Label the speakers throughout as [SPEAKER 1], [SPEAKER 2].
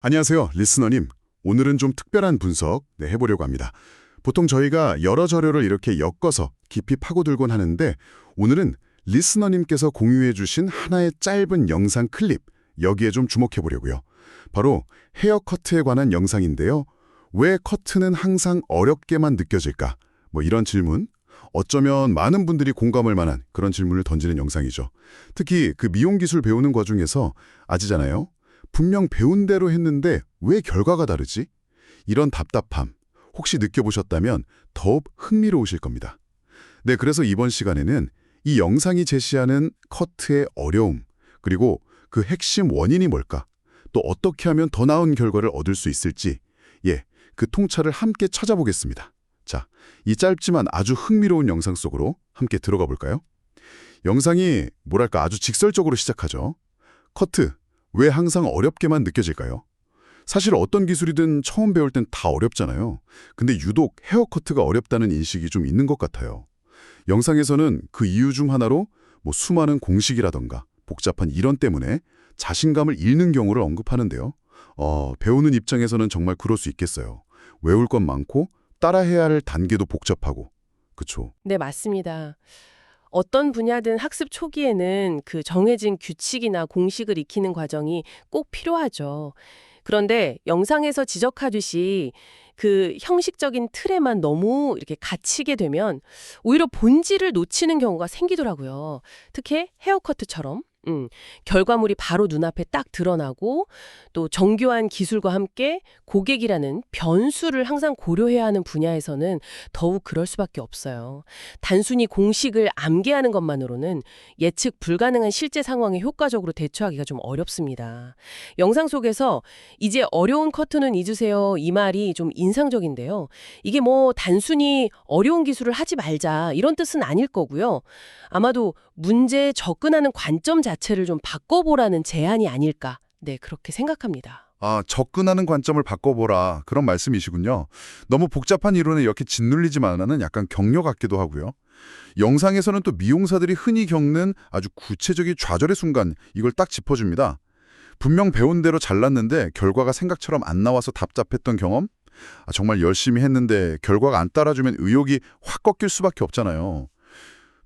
[SPEAKER 1] 안녕하세요, 리스너님. 오늘은 좀 특별한 분석 해보려고 합니다. 보통 저희가 여러 자료를 이렇게 엮어서 깊이 파고들곤 하는데 오늘은 리스너님께서 공유해 주신 하나의 짧은 영상 클립, 여기에 좀 주목해 보려고요. 바로 헤어 커트에 관한 영상인데요. 왜 커트는 항상 어렵게만 느껴질까? 이런 질문, 어쩌면 많은 분들이 공감할 만한 그런 질문을 던지는 영상이죠. 특히 그 미용 기술 배우는 과정에서 아시잖아요. 분명 배운 대로 했는데 왜 결과가 다르지? 이런 답답함 혹시 느껴보셨다면 더욱 흥미로우실 겁니다. 네, 그래서 이번 시간에는 이 영상이 제시하는 커트의 어려움, 그리고 그 핵심 원인이 뭘까? 또 어떻게 하면 더 나은 결과를 얻을 수 있을지, 그 통찰을 함께 찾아보겠습니다. 자, 이 짧지만 아주 흥미로운 영상 속으로 함께 들어가 볼까요? 영상이 뭐랄까 아주 직설적으로 시작하죠. 커트, 왜 항상 어렵게만 느껴질까요? 사실 어떤 기술이든 처음 배울 땐 다 어렵잖아요. 근데 유독 헤어커트가 어렵다는 인식이 좀 있는 것 같아요. 영상에서는 그 이유 중 하나로 수많은 공식이라던가 복잡한 이론 때문에 자신감을 잃는 경우를 언급하는데요. 배우는 입장에서는 정말 그럴 수 있겠어요. 외울 건 많고 따라해야 할 단계도 복잡하고. 그쵸?
[SPEAKER 2] 네, 맞습니다. 어떤 분야든 학습 초기에는 그 정해진 규칙이나 공식을 익히는 과정이 꼭 필요하죠. 그런데 영상에서 지적하듯이 그 형식적인 틀에만 너무 이렇게 갇히게 되면 오히려 본질을 놓치는 경우가 생기더라고요. 특히 헤어커트처럼. 결과물이 바로 눈앞에 딱 드러나고 또 정교한 기술과 함께 고객이라는 변수를 항상 고려해야 하는 분야에서는 더욱 그럴 수밖에 없어요. 단순히 공식을 암기하는 것만으로는 예측 불가능한 실제 상황에 효과적으로 대처하기가 좀 어렵습니다. 영상 속에서 이제 어려운 커트는 잊으세요, 이 말이 좀 인상적인데요. 이게 단순히 어려운 기술을 하지 말자 이런 뜻은 아닐 거고요. 아마도 문제에 접근하는 관점 자체를 좀 바꿔보라는 제안이 아닐까. 네, 그렇게 생각합니다.
[SPEAKER 1] 접근하는 관점을 바꿔보라. 그런 말씀이시군요. 너무 복잡한 이론에 이렇게 짓눌리지만은 약간 격려 같기도 하고요. 영상에서는 또 미용사들이 흔히 겪는 아주 구체적인 좌절의 순간, 이걸 딱 짚어줍니다. 분명 배운 대로 잘났는데 결과가 생각처럼 안 나와서 답답했던 경험? 정말 열심히 했는데 결과가 안 따라주면 의욕이 확 꺾일 수밖에 없잖아요.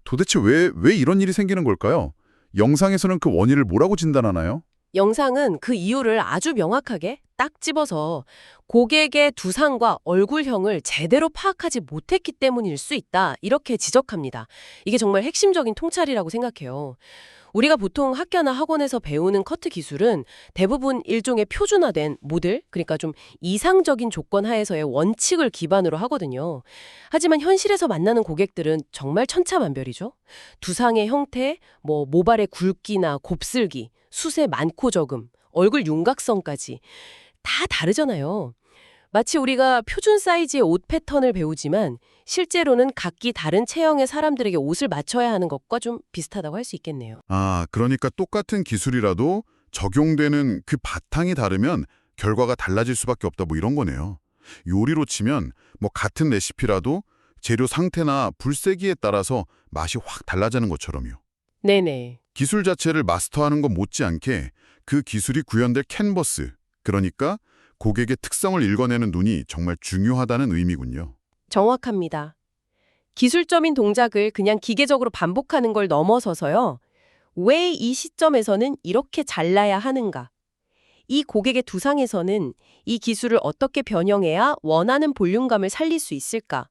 [SPEAKER 1] 도대체 왜 이런 일이 생기는 걸까요? 영상에서는 그 원인을 뭐라고 진단하나요?
[SPEAKER 2] 영상은 그 이유를 아주 명확하게 딱 집어서 고객의 두상과 얼굴형을 제대로 파악하지 못했기 때문일 수 있다. 이렇게 지적합니다. 이게 정말 핵심적인 통찰이라고 생각해요. 우리가 보통 학교나 학원에서 배우는 커트 기술은 대부분 일종의 표준화된 모델, 그러니까 좀 이상적인 조건 하에서의 원칙을 기반으로 하거든요. 하지만 현실에서 만나는 고객들은 정말 천차만별이죠. 두상의 형태, 모발의 굵기나 곱슬기, 숱의 많고 적음, 얼굴 윤곽선까지 다 다르잖아요. 마치 우리가 표준 사이즈의 옷 패턴을 배우지만 실제로는 각기 다른 체형의 사람들에게 옷을 맞춰야 하는 것과 좀 비슷하다고 할 수 있겠네요.
[SPEAKER 1] 그러니까 똑같은 기술이라도 적용되는 그 바탕이 다르면 결과가 달라질 수밖에 없다, 이런 거네요. 요리로 치면 같은 레시피라도 재료 상태나 불 세기에 따라서 맛이 확 달라지는 것처럼요.
[SPEAKER 2] 네네.
[SPEAKER 1] 기술 자체를 마스터하는 것 못지않게 그 기술이 구현될 캔버스, 그러니까 고객의 특성을 읽어내는 눈이 정말 중요하다는 의미군요.
[SPEAKER 2] 정확합니다. 기술적인 동작을 그냥 기계적으로 반복하는 걸 넘어서서요. 왜 이 시점에서는 이렇게 잘라야 하는가? 이 고객의 두상에서는 이 기술을 어떻게 변형해야 원하는 볼륨감을 살릴 수 있을까?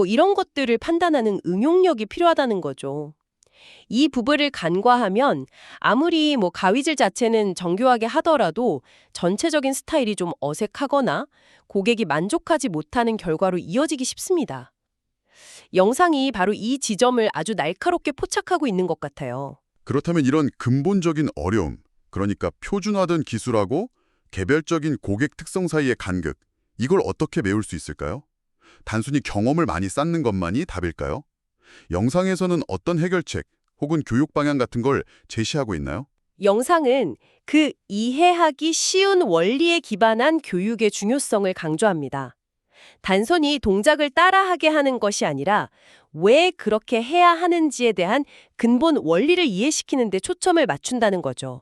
[SPEAKER 2] 이런 것들을 판단하는 응용력이 필요하다는 거죠. 이 부분을 간과하면 아무리 가위질 자체는 정교하게 하더라도 전체적인 스타일이 좀 어색하거나 고객이 만족하지 못하는 결과로 이어지기 쉽습니다. 영상이 바로 이 지점을 아주 날카롭게 포착하고 있는 것 같아요.
[SPEAKER 1] 그렇다면 이런 근본적인 어려움, 그러니까 표준화된 기술하고 개별적인 고객 특성 사이의 간극, 이걸 어떻게 메울 수 있을까요? 단순히 경험을 많이 쌓는 것만이 답일까요? 영상에서는 어떤 해결책 혹은 교육 방향 같은 걸 제시하고 있나요?
[SPEAKER 2] 영상은 그 이해하기 쉬운 원리에 기반한 교육의 중요성을 강조합니다. 단순히 동작을 따라하게 하는 것이 아니라 왜 그렇게 해야 하는지에 대한 근본 원리를 이해시키는 데 초점을 맞춘다는 거죠.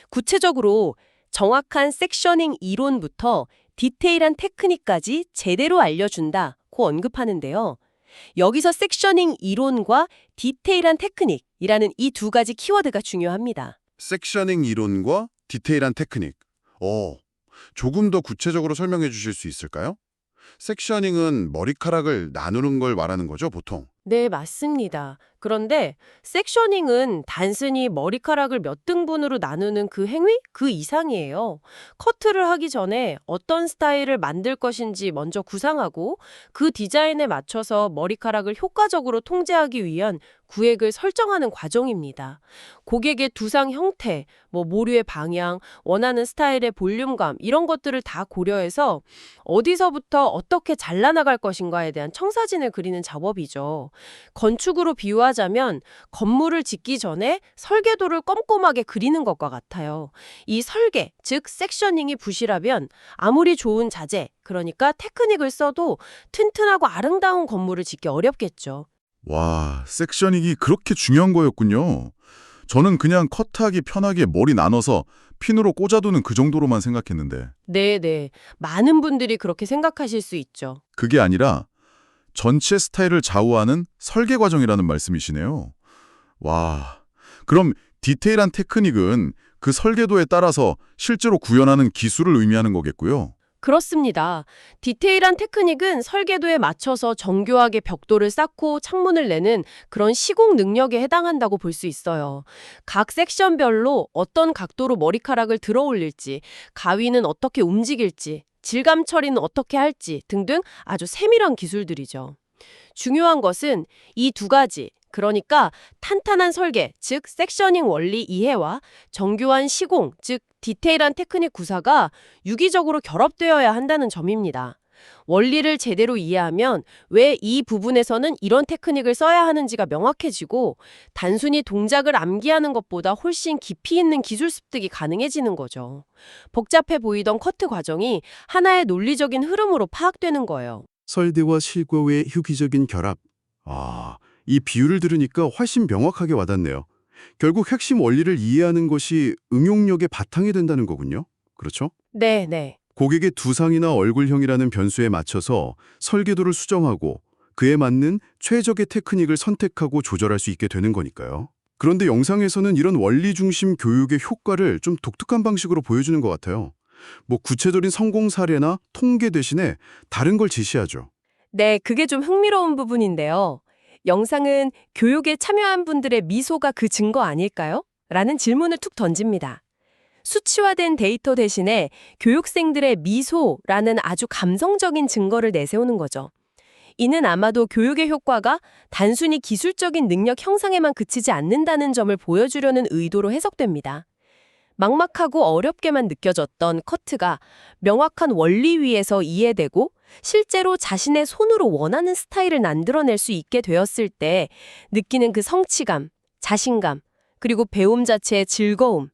[SPEAKER 2] 구체적으로 정확한 섹셔닝 이론부터 디테일한 테크닉까지 제대로 알려준다고 언급하는데요. 여기서 섹셔닝 이론과 디테일한 테크닉이라는 이 두 가지 키워드가 중요합니다.
[SPEAKER 1] 섹셔닝 이론과 디테일한 테크닉. 조금 더 구체적으로 설명해 주실 수 있을까요? 섹셔닝은 머리카락을 나누는 걸 말하는 거죠, 보통.
[SPEAKER 2] 네, 맞습니다. 그런데 섹셔닝은 단순히 머리카락을 몇 등분으로 나누는 그 행위? 그 이상이에요. 커트를 하기 전에 어떤 스타일을 만들 것인지 먼저 구상하고 그 디자인에 맞춰서 머리카락을 효과적으로 통제하기 위한 구획을 설정하는 과정입니다. 고객의 두상 형태, 모류의 방향, 원하는 스타일의 볼륨감 이런 것들을 다 고려해서 어디서부터 어떻게 잘라나갈 것인가에 대한 청사진을 그리는 작업이죠. 건축으로 비유하자면 건물을 짓기 전에 설계도를 꼼꼼하게 그리는 것과 같아요. 이 설계, 즉 섹셔닝이 부실하면 아무리 좋은 자재, 그러니까 테크닉을 써도 튼튼하고 아름다운 건물을 짓기 어렵겠죠.
[SPEAKER 3] 와, 섹셔닝이 그렇게 중요한 거였군요. 저는 그냥 커트하기 편하게 머리 나눠서 핀으로 꽂아두는 그 정도로만 생각했는데
[SPEAKER 2] 네네. 많은 분들이 그렇게 생각하실 수 있죠.
[SPEAKER 3] 그게 아니라 전체 스타일을 좌우하는 설계 과정이라는 말씀이시네요. 와, 그럼 디테일한 테크닉은 그 설계도에 따라서 실제로 구현하는 기술을 의미하는 거겠고요.
[SPEAKER 2] 그렇습니다. 디테일한 테크닉은 설계도에 맞춰서 정교하게 벽돌을 쌓고 창문을 내는 그런 시공 능력에 해당한다고 볼 수 있어요. 각 섹션별로 어떤 각도로 머리카락을 들어 올릴지, 가위는 어떻게 움직일지, 질감 처리는 어떻게 할지 등등 아주 세밀한 기술들이죠. 중요한 것은 이 두 가지, 그러니까 탄탄한 설계, 즉 섹셔닝 원리 이해와 정교한 시공, 즉 디테일한 테크닉 구사가 유기적으로 결합되어야 한다는 점입니다. 원리를 제대로 이해하면 왜 이 부분에서는 이런 테크닉을 써야 하는지가 명확해지고 단순히 동작을 암기하는 것보다 훨씬 깊이 있는 기술 습득이 가능해지는 거죠. 복잡해 보이던 커트 과정이 하나의 논리적인 흐름으로 파악되는 거예요.
[SPEAKER 4] 설계와 실고의 효기적인 결합. 이 비유를 들으니까 훨씬 명확하게 와닿네요. 결국 핵심 원리를 이해하는 것이 응용력의 바탕이 된다는 거군요. 그렇죠?
[SPEAKER 2] 네.
[SPEAKER 4] 고객의 두상이나 얼굴형이라는 변수에 맞춰서 설계도를 수정하고 그에 맞는 최적의 테크닉을 선택하고 조절할 수 있게 되는 거니까요. 그런데 영상에서는 이런 원리 중심 교육의 효과를 좀 독특한 방식으로 보여주는 것 같아요. 구체적인 성공 사례나 통계 대신에 다른 걸 제시하죠.
[SPEAKER 2] 네, 그게 좀 흥미로운 부분인데요. 영상은 교육에 참여한 분들의 미소가 그 증거 아닐까요? 라는 질문을 툭 던집니다. 수치화된 데이터 대신에 교육생들의 미소라는 아주 감성적인 증거를 내세우는 거죠. 이는 아마도 교육의 효과가 단순히 기술적인 능력 형상에만 그치지 않는다는 점을 보여주려는 의도로 해석됩니다. 막막하고 어렵게만 느껴졌던 커트가 명확한 원리 위에서 이해되고 실제로 자신의 손으로 원하는 스타일을 만들어낼 수 있게 되었을 때 느끼는 그 성취감, 자신감, 그리고 배움 자체의 즐거움,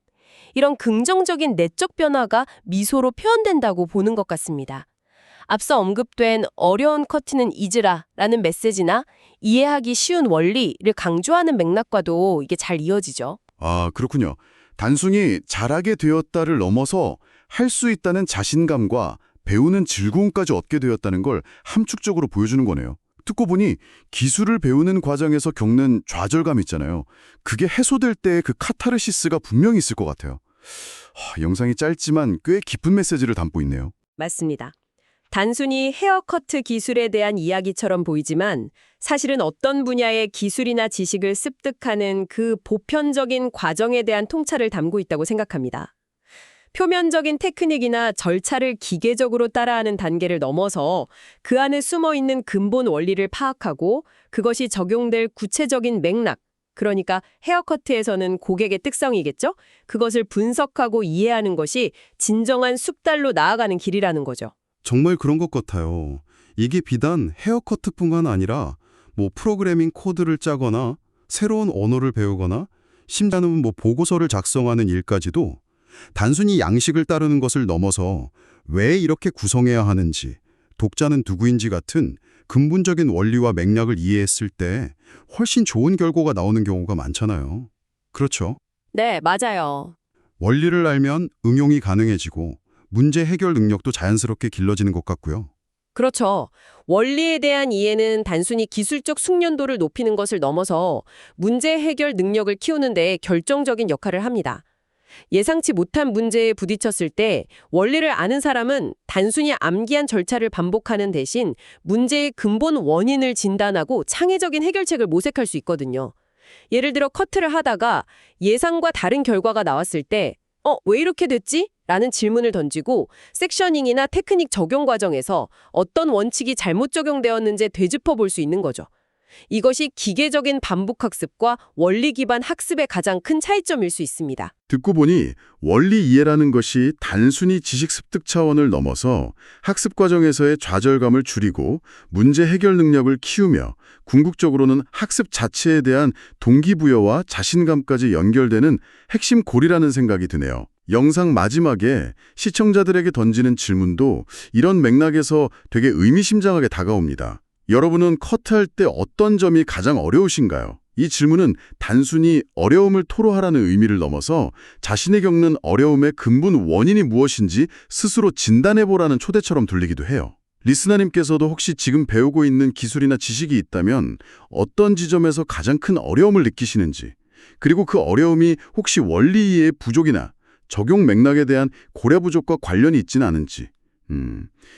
[SPEAKER 2] 이런 긍정적인 내적 변화가 미소로 표현된다고 보는 것 같습니다. 앞서 언급된 어려운 커트는 잊으라라는 메시지나 이해하기 쉬운 원리를 강조하는 맥락과도 이게 잘 이어지죠.
[SPEAKER 4] 그렇군요. 단순히 잘하게 되었다를 넘어서 할 수 있다는 자신감과 배우는 즐거움까지 얻게 되었다는 걸 함축적으로 보여주는 거네요. 듣고 보니 기술을 배우는 과정에서 겪는 좌절감 있잖아요. 그게 해소될 때의 그 카타르시스가 분명히 있을 것 같아요. 영상이 짧지만 꽤 깊은 메시지를 담고 있네요.
[SPEAKER 2] 맞습니다. 단순히 헤어커트 기술에 대한 이야기처럼 보이지만 사실은 어떤 분야의 기술이나 지식을 습득하는 그 보편적인 과정에 대한 통찰을 담고 있다고 생각합니다. 표면적인 테크닉이나 절차를 기계적으로 따라하는 단계를 넘어서 그 안에 숨어있는 근본 원리를 파악하고 그것이 적용될 구체적인 맥락, 그러니까 헤어커트에서는 고객의 특성이겠죠? 그것을 분석하고 이해하는 것이 진정한 숙달로 나아가는 길이라는 거죠.
[SPEAKER 4] 정말 그런 것 같아요. 이게 비단 헤어커트뿐만 아니라 프로그래밍 코드를 짜거나 새로운 언어를 배우거나 심지어는 보고서를 작성하는 일까지도 단순히 양식을 따르는 것을 넘어서 왜 이렇게 구성해야 하는지, 독자는 누구인지 같은 근본적인 원리와 맥락을 이해했을 때 훨씬 좋은 결과가 나오는 경우가 많잖아요. 그렇죠?
[SPEAKER 2] 네, 맞아요.
[SPEAKER 4] 원리를 알면 응용이 가능해지고 문제 해결 능력도 자연스럽게 길러지는 것 같고요.
[SPEAKER 2] 그렇죠. 원리에 대한 이해는 단순히 기술적 숙련도를 높이는 것을 넘어서 문제 해결 능력을 키우는 데 결정적인 역할을 합니다. 예상치 못한 문제에 부딪혔을 때 원리를 아는 사람은 단순히 암기한 절차를 반복하는 대신 문제의 근본 원인을 진단하고 창의적인 해결책을 모색할 수 있거든요. 예를 들어 커트를 하다가 예상과 다른 결과가 나왔을 때 왜 이렇게 됐지? 라는 질문을 던지고 섹셔닝이나 테크닉 적용 과정에서 어떤 원칙이 잘못 적용되었는지 되짚어 볼 수 있는 거죠. 이것이 기계적인 반복 학습과 원리 기반 학습의 가장 큰 차이점일 수 있습니다.
[SPEAKER 3] 듣고 보니 원리 이해라는 것이 단순히 지식 습득 차원을 넘어서 학습 과정에서의 좌절감을 줄이고 문제 해결 능력을 키우며 궁극적으로는 학습 자체에 대한 동기부여와 자신감까지 연결되는 핵심 고리라는 생각이 드네요. 영상 마지막에 시청자들에게 던지는 질문도 이런 맥락에서 되게 의미심장하게 다가옵니다. 여러분은 커트할 때 어떤 점이 가장 어려우신가요? 이 질문은 단순히 어려움을 토로하라는 의미를 넘어서 자신이 겪는 어려움의 근본 원인이 무엇인지 스스로 진단해보라는 초대처럼 들리기도 해요. 리스너님께서도 혹시 지금 배우고 있는 기술이나 지식이 있다면 어떤 지점에서 가장 큰 어려움을 느끼시는지, 그리고 그 어려움이 혹시 원리 이해의 부족이나 적용 맥락에 대한 고려 부족과 관련이 있지는 않은지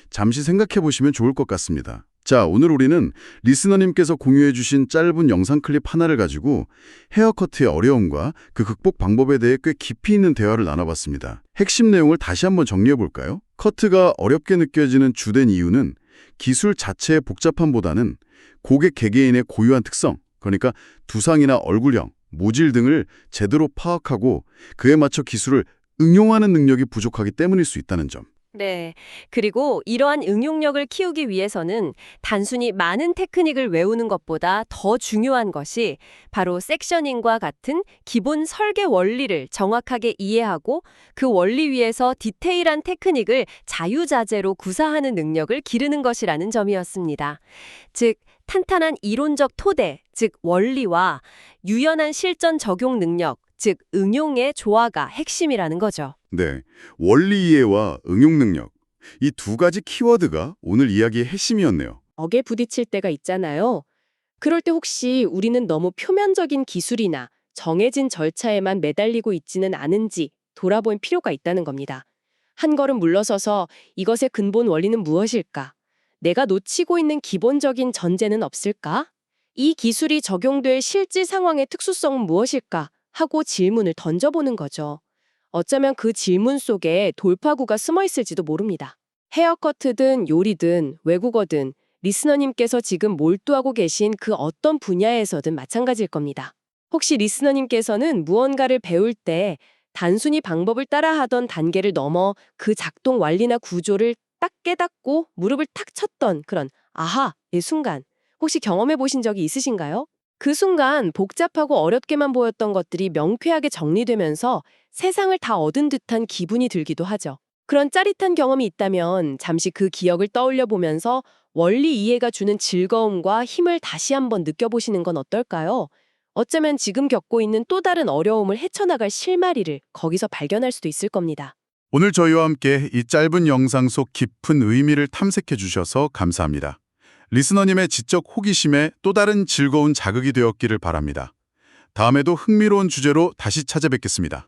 [SPEAKER 3] 잠시 생각해 보시면 좋을 것 같습니다. 자, 오늘 우리는 리스너님께서 공유해 주신 짧은 영상 클립 하나를 가지고 헤어커트의 어려움과 그 극복 방법에 대해 꽤 깊이 있는 대화를 나눠봤습니다. 핵심 내용을 다시 한번 정리해 볼까요? 커트가 어렵게 느껴지는 주된 이유는 기술 자체의 복잡함보다는 고객 개개인의 고유한 특성, 그러니까 두상이나 얼굴형, 모질 등을 제대로 파악하고 그에 맞춰 기술을 응용하는 능력이 부족하기 때문일 수 있다는 점.
[SPEAKER 2] 네. 그리고 이러한 응용력을 키우기 위해서는 단순히 많은 테크닉을 외우는 것보다 더 중요한 것이 바로 섹셔닝과 같은 기본 설계 원리를 정확하게 이해하고 그 원리 위에서 디테일한 테크닉을 자유자재로 구사하는 능력을 기르는 것이라는 점이었습니다. 즉, 탄탄한 이론적 토대, 즉 원리와 유연한 실전 적용 능력, 즉 응용의 조화가 핵심이라는 거죠.
[SPEAKER 3] 네, 원리 이해와 응용 능력, 이 두 가지 키워드가 오늘 이야기의 핵심이었네요.
[SPEAKER 2] 벽에 부딪힐 때가 있잖아요. 그럴 때 혹시 우리는 너무 표면적인 기술이나 정해진 절차에만 매달리고 있지는 않은지 돌아볼 필요가 있다는 겁니다. 한 걸음 물러서서 이것의 근본 원리는 무엇일까? 내가 놓치고 있는 기본적인 전제는 없을까? 이 기술이 적용될 실제 상황의 특수성은 무엇일까? 하고 질문을 던져보는 거죠. 어쩌면 그 질문 속에 돌파구가 숨어 있을지도 모릅니다. 헤어커트든 요리든 외국어든 리스너님께서 지금 몰두하고 계신 그 어떤 분야에서든 마찬가지일 겁니다. 혹시 리스너님께서는 무언가를 배울 때 단순히 방법을 따라하던 단계를 넘어 그 작동 원리나 구조를 딱 깨닫고 무릎을 탁 쳤던 그런 아하의 순간 혹시 경험해 보신 적이 있으신가요? 그 순간 복잡하고 어렵게만 보였던 것들이 명쾌하게 정리되면서 세상을 다 얻은 듯한 기분이 들기도 하죠. 그런 짜릿한 경험이 있다면 잠시 그 기억을 떠올려 보면서 원리 이해가 주는 즐거움과 힘을 다시 한번 느껴보시는 건 어떨까요? 어쩌면 지금 겪고 있는 또 다른 어려움을 헤쳐나갈 실마리를 거기서 발견할 수도 있을 겁니다.
[SPEAKER 3] 오늘 저희와 함께 이 짧은 영상 속 깊은 의미를 탐색해 주셔서 감사합니다. 리스너님의 지적 호기심에 또 다른 즐거운 자극이 되었기를 바랍니다. 다음에도 흥미로운 주제로 다시 찾아뵙겠습니다.